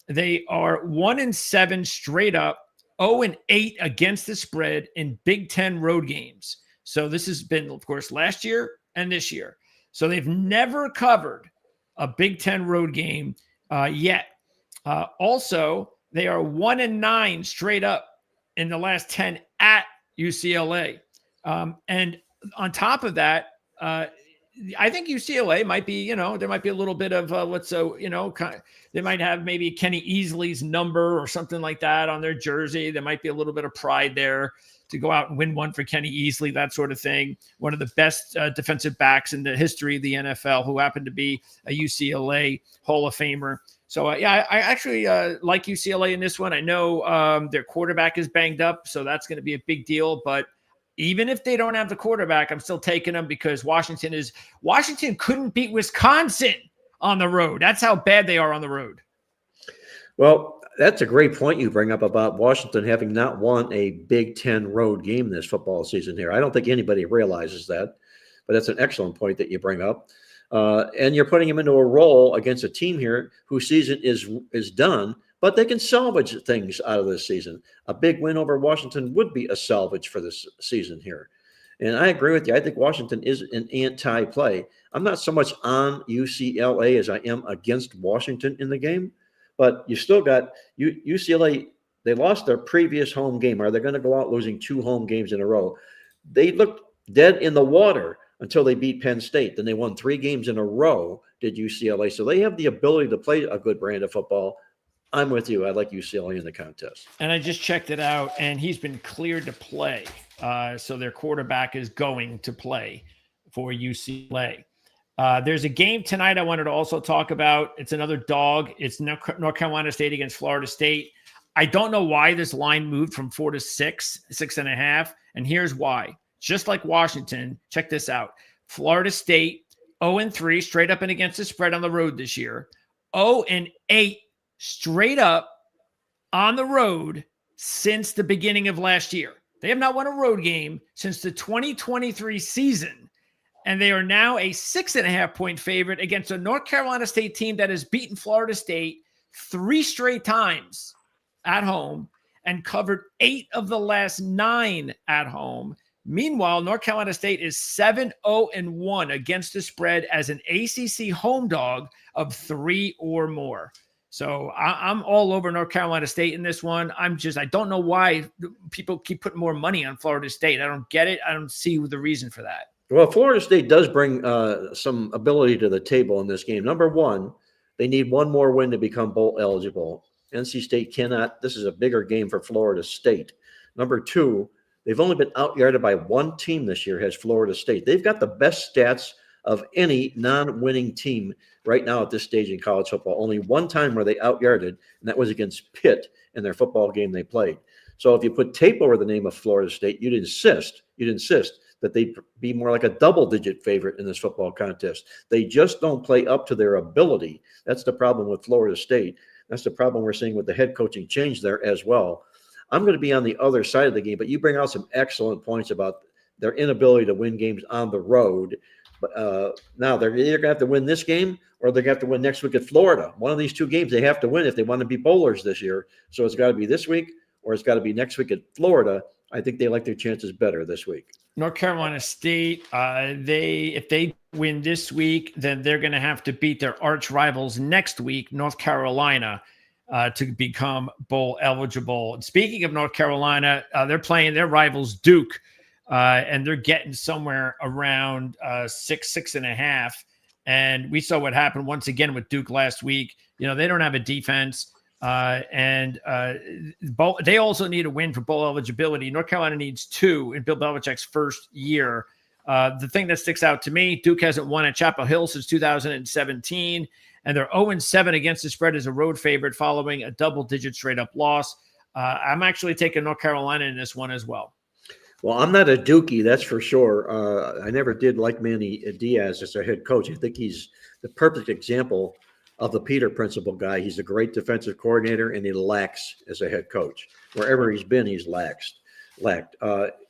They are 1-7 straight up, 0-8 against the spread in Big Ten road games. So this has been, of course, last year and this year. So they've never covered a Big Ten road game yet. Also, they are 1-9 straight up in the last 10 at UCLA. And on top of that, I think UCLA might be, there might be a little bit of they might have maybe Kenny Easley's number or something like that on their jersey. There might be a little bit of pride there to go out and win one for Kenny Easley, that sort of thing. One of the best defensive backs in the history of the NFL, who happened to be a UCLA Hall of Famer. So, I actually like UCLA in this one. I know their quarterback is banged up, so that's going to be a big deal. But even if they don't have the quarterback, I'm still taking them, because Washington couldn't beat Wisconsin on the road. That's how bad they are on the road. Well, that's a great point you bring up about Washington having not won a Big Ten road game this football season here. I don't think anybody realizes that, but that's an excellent point that you bring up. And you're putting them into a role against a team here whose season is done, but they can salvage things out of this season. A big win over Washington would be a salvage for this season here. And I agree with you. I think Washington is an anti-play. I'm not so much on UCLA as I am against Washington in the game, but you still got UCLA. They lost their previous home game. Are they going to go out losing 2 home games in a row? They looked dead in the water until they beat Penn State. Then they won 3 games in a row, did UCLA. So they have the ability to play a good brand of football. I'm with you. I like UCLA in the contest. And I just checked it out, and he's been cleared to play. So their quarterback is going to play for UCLA. There's a game tonight I wanted to also talk about. It's another dog. It's North Carolina State against Florida State. I don't know why this line moved from 4 to 6.5. And here's why. Just like Washington, check this out. Florida State, 0-3, straight up and against the spread on the road this year. 0-8, straight up on the road since the beginning of last year. They have not won a road game since the 2023 season. And they are now a 6.5-point favorite against a North Carolina State team that has beaten Florida State 3 straight times at home and covered 8 of the last 9 at home. Meanwhile, North Carolina State is 7-0-1 against the spread as an ACC home dog of 3 or more. So I'm all over North Carolina State in this one. I don't know why people keep putting more money on Florida State. I don't get it. I don't see the reason for that. Well, Florida State does bring some ability to the table in this game. Number one, they need one more win to become bowl eligible. NC State cannot. This is a bigger game for Florida State. Number two, they've only been out-yarded by 1 team this year, has Florida State. They've got the best stats of any non-winning team right now at this stage in college football. Only 1 time were they out-yarded, and that was against Pitt in their football game they played. So if you put tape over the name of Florida State, you'd insist that they be more like a double-digit favorite in this football contest. They just don't play up to their ability. That's the problem with Florida State. That's the problem we're seeing with the head coaching change there as well. I'm going to be on the other side of the game, but you bring out some excellent points about their inability to win games on the road. But now they're either going to have to win this game or they're going to have to win next week at Florida. One of these 2 games they have to win if they want to be bowlers this year. So it's got to be this week or it's got to be next week at Florida. I think they like their chances better this week. North Carolina State, if they win this week, then they're going to have to beat their arch rivals next week, North Carolina, to become bowl eligible. And speaking of North Carolina, they're playing their rivals Duke, and they're getting somewhere around 6.5. And we saw what happened once again with Duke last week. You know, they don't have a defense. They also need a win for bowl eligibility. North Carolina needs 2 in Bill Belichick's first year. The thing that sticks out to me, Duke hasn't won at Chapel Hill since 2017, and they're 0-7 against the spread as a road favorite following a double-digit straight-up loss. I'm actually taking North Carolina in this one as well. Well, I'm not a Dookie, that's for sure. I never did like Manny Diaz as their head coach. I think he's the perfect example of the Peter Principle guy. He's a great defensive coordinator, and he lacks as a head coach. Wherever he's been, he's lacked.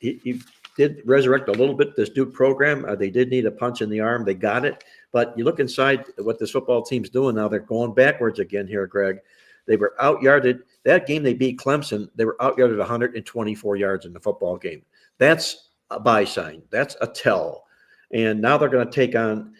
He did resurrect a little bit this Duke program. They did need a punch in the arm. They got it. But you look inside what this football team's doing now. They're going backwards again here, Greg. They were out-yarded. That game they beat Clemson, they were out-yarded 124 yards in the football game. That's a buy sign. That's a tell. And now they're going to take on,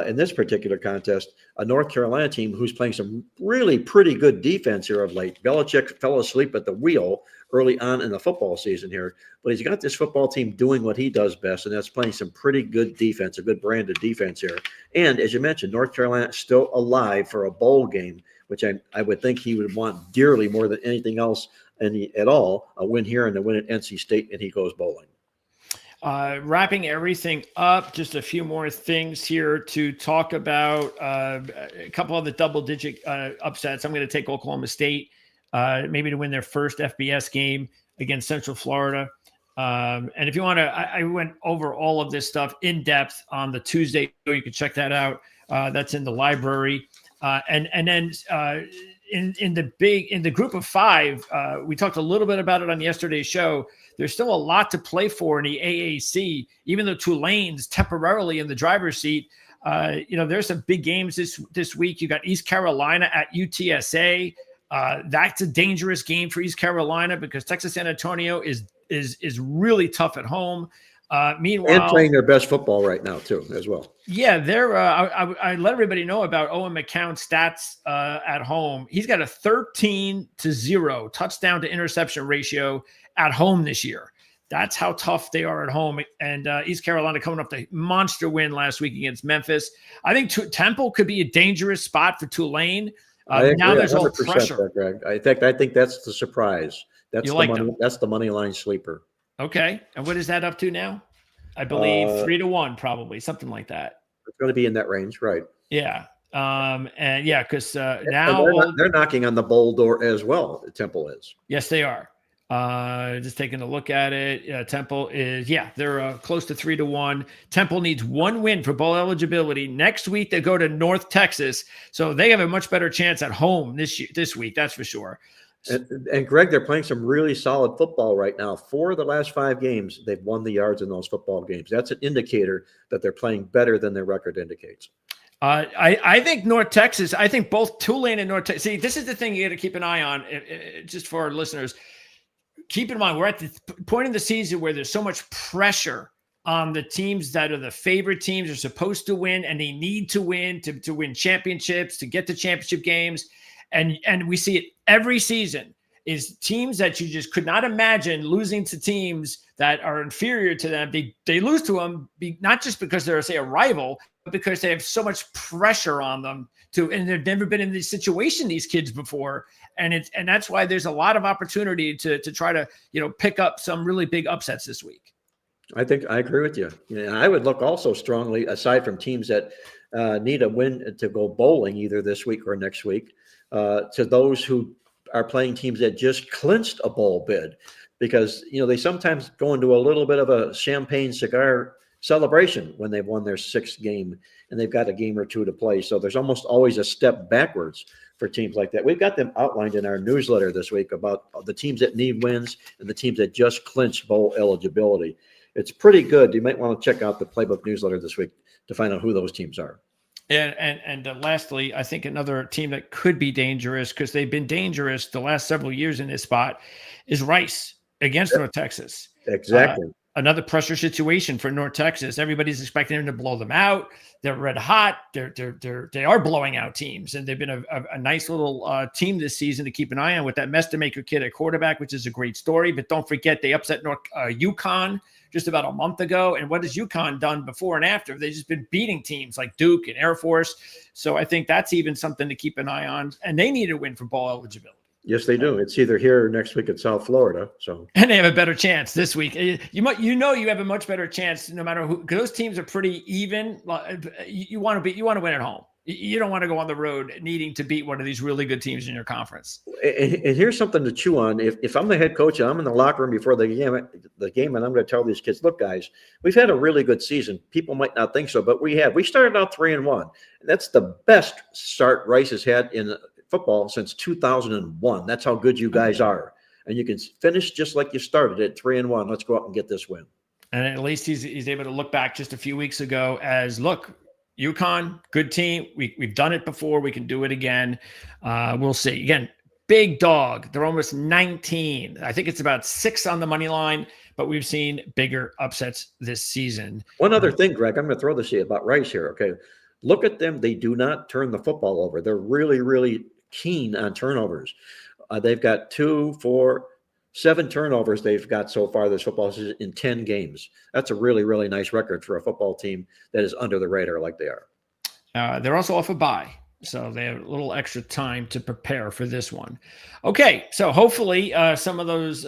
in this particular contest, a North Carolina team who's playing some really pretty good defense here of late. Belichick fell asleep at the wheel early on in the football season here, but he's got this football team doing what he does best, and that's playing some pretty good defense, a good brand of defense here. And as you mentioned, North Carolina is still alive for a bowl game, which I would think he would want dearly more than anything else at all, a win here and a win at NC State, and he goes bowling. Wrapping everything up, just a few more things here to talk about. A couple of the double-digit upsets. I'm going to take Oklahoma State, maybe to win their first FBS game against Central Florida. And if you want to, I went over all of this stuff in depth on the Tuesday show. You can check that out. That's in the library. And then in the group of 5, we talked a little bit about it on yesterday's show. There's still a lot to play for in the AAC, even though Tulane's temporarily in the driver's seat. There's some big games this week. You got East Carolina at UTSA. That's a dangerous game for East Carolina because Texas San Antonio is really tough at home. Meanwhile, and playing their best football right now too, as well. Yeah, they're. I let everybody know about Owen McCown's stats at home. He's got a 13-0 touchdown to interception ratio at home this year. That's how tough they are at home. And East Carolina coming off the monster win last week against Memphis. I think Temple could be a dangerous spot for Tulane. Now there's all pressure. Greg. I think that's the surprise. That's the money line sleeper. Okay, and what is that up to now? I believe 3-1, probably something like that. It's going to be in that range, right? Yeah, and yeah, because now they're knocking on the bowl door as well. Temple is. Yes, they are. Just taking a look at it, Temple is they're close to 3-1. Temple needs one win for bowl eligibility. Next week they go to North Texas, so they have a much better chance at home this week. That's for sure. And Greg, they're playing some really solid football right now. 4 of the last 5 games, they've won the yards in those football games. That's an indicator that they're playing better than their record indicates. I think North Texas, I think both Tulane and North Texas. See, this is the thing you got to keep an eye on, just for our listeners. Keep in mind, we're at the point in the season where there's so much pressure on the teams that are the favorite teams, are supposed to win, and they need to win to win championships, to get to championship games. And we see it every season, is teams that you just could not imagine losing to teams that are inferior to them. They lose to them not just because they're, say, a rival, but because they have so much pressure on them and they've never been in this situation, these kids, before. And that's why there's a lot of opportunity to try to, pick up some really big upsets this week. I think I agree with you. And I would look also strongly, aside from teams that need a win to go bowling either this week or next week, to those who are playing teams that just clinched a bowl bid, because they sometimes go into a little bit of a champagne cigar celebration when they've won their 6th game and they've got a game or 2 to play. So there's almost always a step backwards for teams like that. We've got them outlined in our newsletter this week about the teams that need wins and the teams that just clinched bowl eligibility. It's pretty good. You might want to check out the Playbook newsletter this week to find out who those teams are. And lastly, I think another team that could be dangerous, because they've been dangerous the last several years in this spot, is Rice against North Texas. Exactly. Another pressure situation for North Texas. Everybody's expecting them to blow them out. They're red hot. They are blowing out teams, and they've been a nice little team this season to keep an eye on with that Mestamaker kid at quarterback, which is a great story. But don't forget, they upset UConn just about a month ago. And what has UConn done before and after? They've just been beating teams like Duke and Air Force. So I think that's even something to keep an eye on. And they need a win for bowl eligibility. Yes, they do. It's either here or next week at South Florida. And they have a better chance this week. You have a much better chance no matter who, because those teams are pretty even. You want to win at home. You don't want to go on the road needing to beat one of these really good teams in your conference. And here's something to chew on. If I'm the head coach and I'm in the locker room before the game, and I'm going to tell these kids, look, guys, we've had a really good season. People might not think so, but we have. We started out 3-1. That's the best start Rice has had in football since 2001. That's how good you guys are. And you can finish just like you started at 3-1. Let's go out and get this win. And at least he's able to look back just a few weeks ago as, look, UConn, good team. We've done it before. We can do it again. We'll see. Again, big dog. They're almost 19. I think it's about 6 on the money line, but we've seen bigger upsets this season. One other thing, Greg, I'm going to throw this here about Rice here. Okay. Look at them. They do not turn the football over. They're really, really keen on turnovers. They've got 7 turnovers they've got so far this football season in 10 games. That's a really, really nice record for a football team that is under the radar like they are. They're also off a bye, so they have a little extra time to prepare for this one. Okay, so hopefully some of those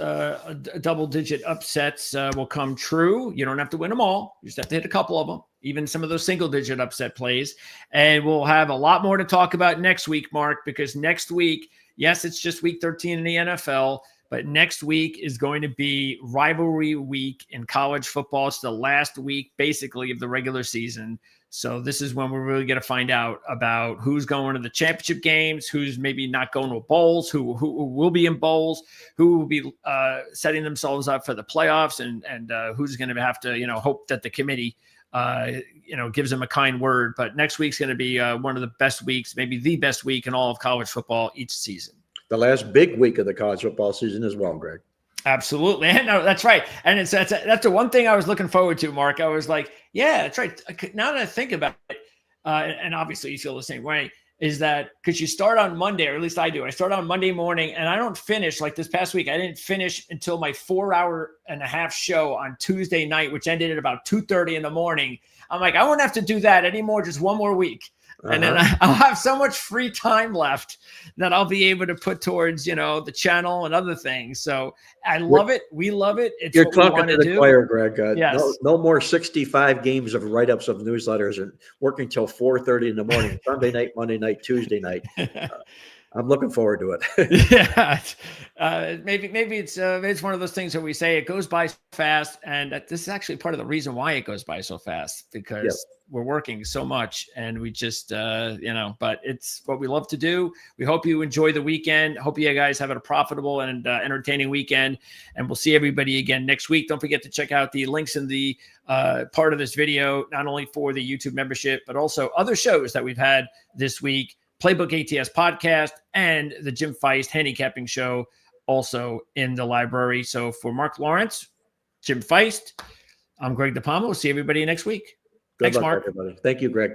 double-digit upsets will come true. You don't have to win them all. You just have to hit a couple of them, even some of those single-digit upset plays. And we'll have a lot more to talk about next week, Mark, because next week, yes, it's just week 13 in the NFL, but next week is going to be rivalry week in college football. It's the last week, basically, of the regular season. So this is when we're really going to find out about who's going to the championship games, who's maybe not going to bowls, who will be in bowls, who will be setting themselves up for the playoffs, and who's going to have to, hope that the committee, gives them a kind word. But next week's going to be one of the best weeks, maybe the best week in all of college football each season. The last big week of the college football season as well, Greg. Absolutely. No, that's right. And that's the one thing I was looking forward to, Mark. I was like, yeah, that's right. Now that I think about it, and obviously you feel the same way, is that because you start on Monday, or at least I do. I start on Monday morning and I don't finish like this past week. I didn't finish until my 4.5-hour show on Tuesday night, which ended at about 2:30 in the morning. I'm like, I won't have to do that anymore. Just one more week. And then I'll have so much free time left that I'll be able to put towards, the channel and other things. So I love it. We love it. It's You're what we talking want to to the do. choir, Greg. Yes. No more 65 games of write-ups of newsletters and working till 4:30 in the morning, Sunday night, Monday night, Tuesday night. I'm looking forward to it. Yeah. Maybe it's one of those things that we say it goes by fast, and this is actually part of the reason why it goes by so fast, because we're working so much and we just but it's what we love to do. We hope you enjoy the weekend. Hope you guys have a profitable and entertaining weekend, and we'll see everybody again next week. Don't forget to check out the links in the part of this video, not only for the YouTube membership but also other shows that we've had this week. Playbook ATS podcast and the Jim Feist handicapping show also in the library. So for Mark Lawrence, Jim Feist, I'm Greg DePalma. We'll see everybody next week. Good Thanks, luck, Mark. everybody. Thank you, Greg.